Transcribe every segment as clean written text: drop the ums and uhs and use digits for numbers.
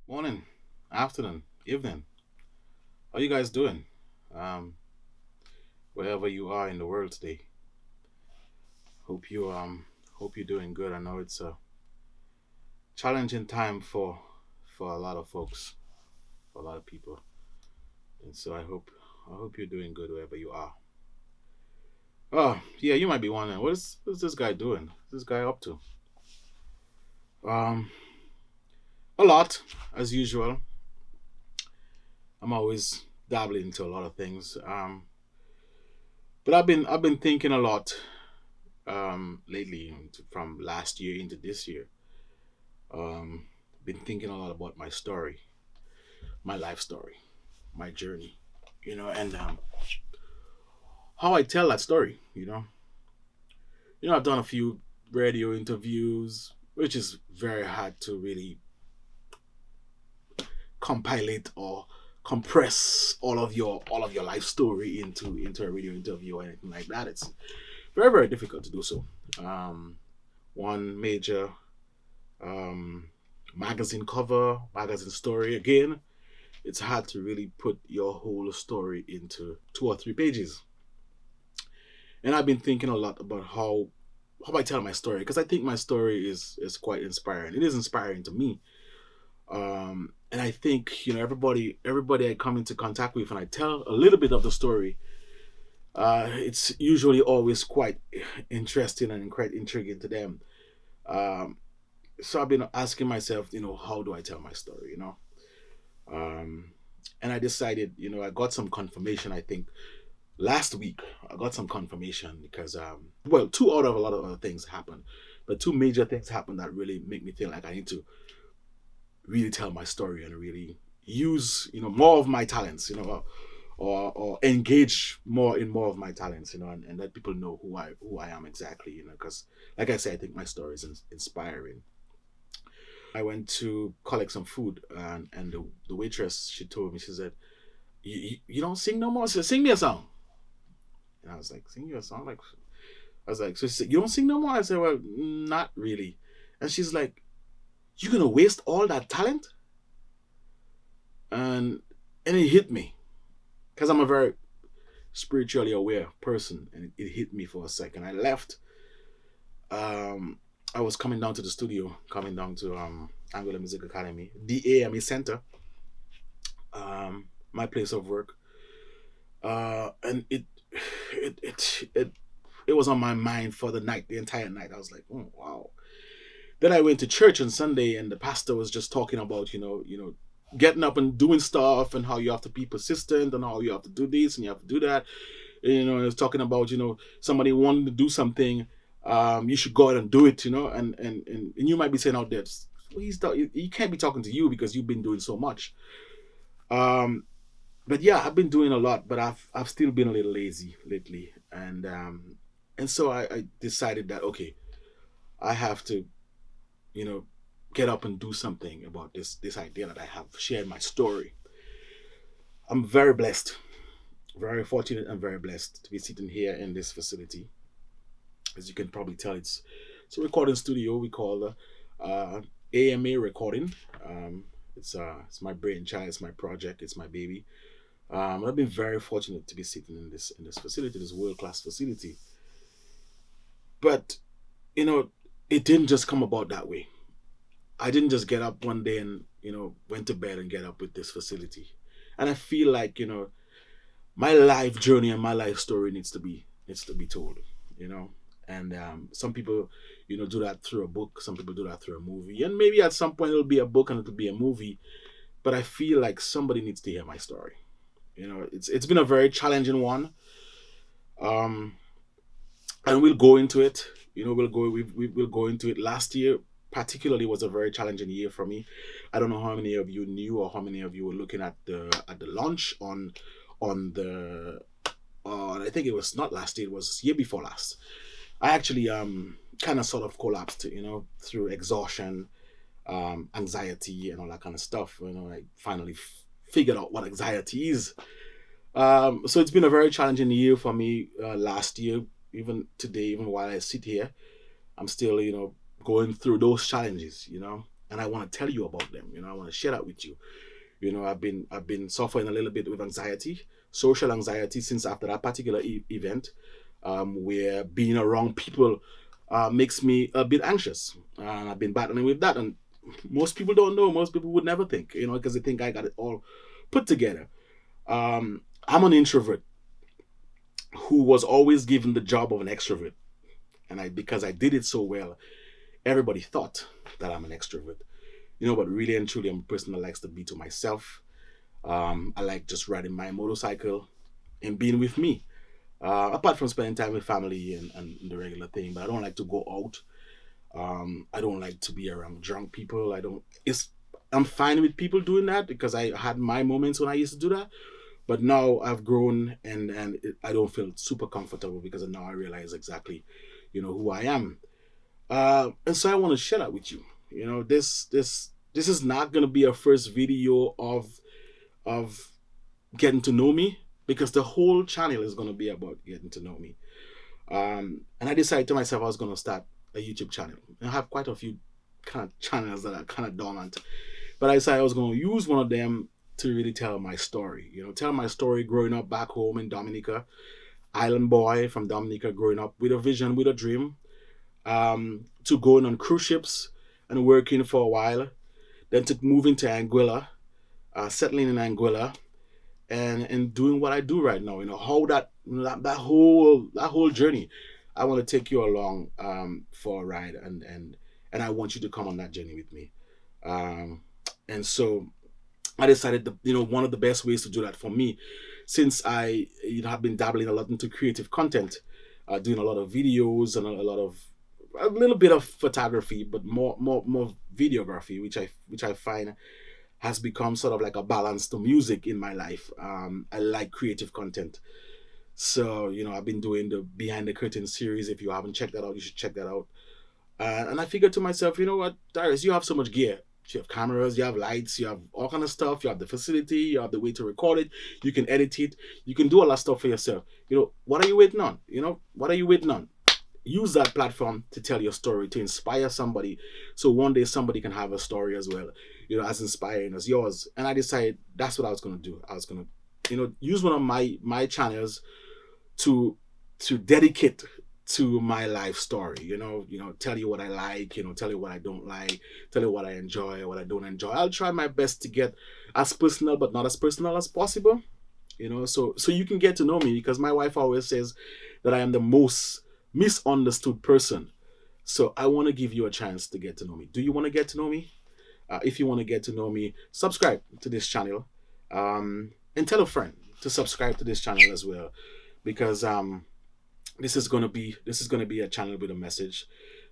Morning, afternoon, evening. How you guys doing? Um, Wherever you are in the world today. Hope you're doing good. I know it's a challenging time for a lot of folks, for a lot of people. And so I hope you're doing good wherever you are. Oh, yeah, you might be wondering, what is this guy doing? What's this guy up to? Um, a lot, as usual. I'm always dabbling into a lot of things. But I've been thinking a lot lately from last year into this year. Um, been thinking a lot about my story, my life story, my journey, and how I tell that story. I've done a few radio interviews, which is very hard to really compilate or compress all of your life story into a radio interview or anything like that. It's very very difficult to do so. Um, One major um, magazine cover, magazine story again, it's hard to really put your whole story into 2 or 3 pages. And I've been thinking a lot about how I tell my story because I think my story is quite inspiring. It is inspiring to me. And I think everybody I come into contact with and I tell a little bit of the story. It's usually always quite interesting and quite intriguing to them. Um, so I've been asking myself, how do I tell my story? Um, and I decided, I got some confirmation. I think last week I got some confirmation because, well, two out of a lot of other things happened, but two major things happened that really make me feel like I need to really tell my story and really use, more of my talents, or engage more in more of my talents, and let people know who I am exactly, because, like I said, I think my story is inspiring. I went to collect some food, and the waitress, she told me, she said, you don't sing no more? She said, sing me a song. And I was like, sing you a song? Like, I was like, so she said, you don't sing no more? I said, well, not really. And she's like, you're gonna waste all that talent? And it hit me because I'm a very spiritually aware person, and it hit me for a second. I left. Um, I was coming down to the studio, coming down to Angular Music Academy, the AME Center, my place of work, and it was on my mind for the night, the entire night. I was like, oh, wow. Then I went to church on Sunday, and the pastor was just talking about, getting up and doing stuff, and how you have to be persistent, and how you have to do this and you have to do that. He was talking about, somebody wanting to do something, you should go out and do it, and you might be saying out there, well, he can't be talking to you because you've been doing so much. Um, but yeah, I've been doing a lot, but I've still been a little lazy lately, and so I decided that, okay, I have to, you know get up and do something about this idea that I have shared my story. I'm very blessed, very fortunate, and very blessed to be sitting here in this facility. As you can probably tell, it's a recording studio we call AMA Recording. It's my brainchild, it's my project, it's my baby. I've been very fortunate to be sitting in this facility, this world class facility. But you know, it didn't just come about that way. I didn't just get up one day and went to bed and get up with this facility. And I feel like my life journey and my life story needs to be told. You know, and some people do that through a book. Some people do that through a movie, and maybe at some point it'll be a book and it'll be a movie. But I feel like somebody needs to hear my story. It's been a very challenging one. Um, and we'll go into it. We'll go into it. Last year, particularly, was a very challenging year for me. I don't know how many of you knew or how many of you were looking at the launch on the. I think it was not last year. It was year before last. I actually kind of sort of collapsed, through exhaustion, anxiety, and all that kind of stuff. I finally figured out what anxiety is. So it's been a very challenging year for me. Last year, even today, even while I sit here, I'm still, going through those challenges. and I want to tell you about them. I want to share that with you. I've been suffering a little bit with anxiety, social anxiety, since after that particular event, where being around people makes me a bit anxious, and I've been battling with that. And most people don't know. Most people would never think, because they think I got it all put together. I'm an introvert who was always given the job of an extrovert, and because I did it so well, everybody thought that I'm an extrovert. But really and truly, I'm a person that likes to be to myself. I like just riding my motorcycle and being with me. Apart from spending time with family and the regular thing, but I don't like to go out. I don't like to be around drunk people. I don't. I'm fine with people doing that because I had my moments when I used to do that. But now I've grown, and I don't feel super comfortable because now I realize exactly, who I am. And so I want to share that with you. This is not gonna be a first video of getting to know me, because the whole channel is gonna be about getting to know me. And I decided to myself I was gonna start a YouTube channel. I have quite a few kind of channels that are kind of dormant, but I decided I was gonna use one of them to really tell my story. Tell my story growing up back home in Dominica, island boy from Dominica, growing up with a vision, with a dream, to going on cruise ships and working for a while, then to moving to Anguilla, settling in Anguilla, and doing what I do right now. How that whole journey. I want to take you along for a ride, and I want you to come on that journey with me. Um, and so I decided that one of the best ways to do that for me, since I have been dabbling a lot into creative content, doing a lot of videos and a little bit of photography, but more videography, which I find has become sort of like a balance to music in my life. I like creative content. So, I've been doing the Behind the Curtain series. If you haven't checked that out, you should check that out. And I figured to myself, you know what, Darius, you have so much gear. You have cameras, you have lights, you have all kind of stuff. You have the facility, you have the way to record it. You can edit it. You can do all that stuff for yourself. What are you waiting on? What are you waiting on? Use that platform to tell your story, to inspire somebody, so one day somebody can have a story as well, as inspiring as yours. And I decided that's what I was going to do. I was going to use one of my channels to dedicate to my life story. Tell you what I like, tell you what I don't like, tell you what I enjoy, what I don't enjoy. I'll try my best to get as personal, but not as personal as possible. So you can get to know me, because my wife always says that I am the most misunderstood person. So I want to give you a chance to get to know me. Do you want to get to know me? If you want to get to know me, subscribe to this channel, and tell a friend to subscribe to this channel as well, because this is gonna be a channel with a message.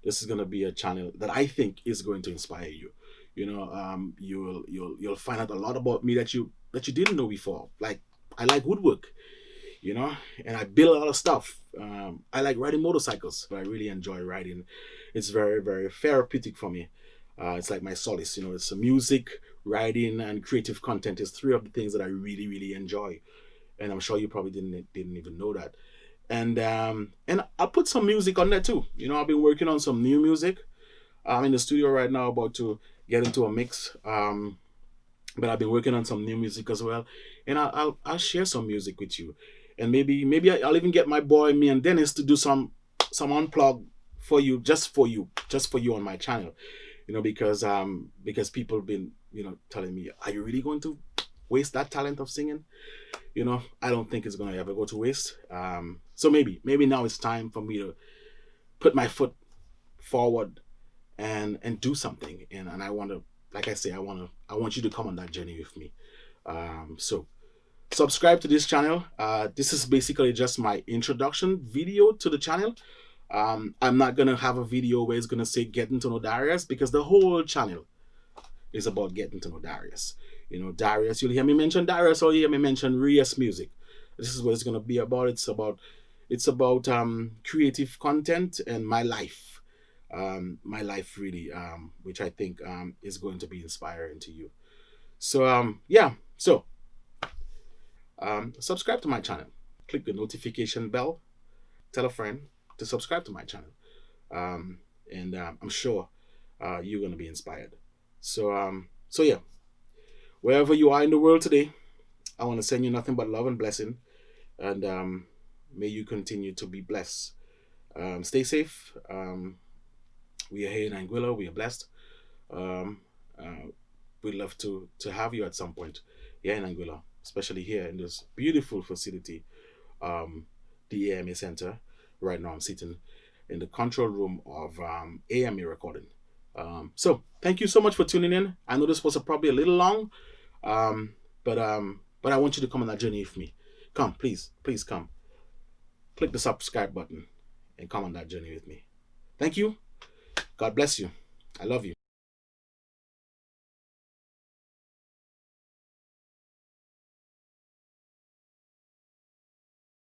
This is gonna be a channel that I think is going to inspire you. You'll find out a lot about me that you didn't know before. Like, I like woodwork, and I build a lot of stuff. I like riding motorcycles. I really enjoy riding. It's very, very therapeutic for me. It's like my solace. It's music, riding, and creative content is three of the things that I really, really enjoy. And I'm sure you probably didn't even know that. And I put some music on there too. I've been working on some new music. I'm in the studio right now, about to get into a mix. But I've been working on some new music as well, and I'll share some music with you, and maybe I'll even get my boy, me and Dennis, to do some unplug for you, just for you on my channel. Because people have been telling me, are you really going to waste that talent of singing? I don't think it's gonna ever go to waste. So maybe now it's time for me to put my foot forward and do something, and I want to, like I say, I want you to come on that journey with me. So subscribe to this channel. This is basically just my introduction video to the channel. I'm not gonna have a video where it's gonna say getting to know Darius, because the whole channel is about getting to know Darius. Darius, you'll hear me mention Darius, or you hear me mention Rias Music. This is what it's gonna be about. It's about creative content and my life. Really, which I think is going to be inspiring to you. So yeah. So subscribe to my channel. Click the notification bell. Tell a friend to subscribe to my channel. And I'm sure you're going to be inspired. So yeah, wherever you are in the world today, I want to send you nothing but love and blessing, and may you continue to be blessed. Stay safe. We are here in Anguilla. We are blessed. Um, uh, we'd love to have you at some point here in Anguilla, especially here in this beautiful facility, um, the AMA Center. Right now, I'm sitting in the control room of AMA recording. So thank you so much for tuning in. I know this was probably a little long, um, but I want you to come on that journey with me. Come, please, please come. Click the subscribe button and come on that journey with me. Thank you. God bless you. I love you.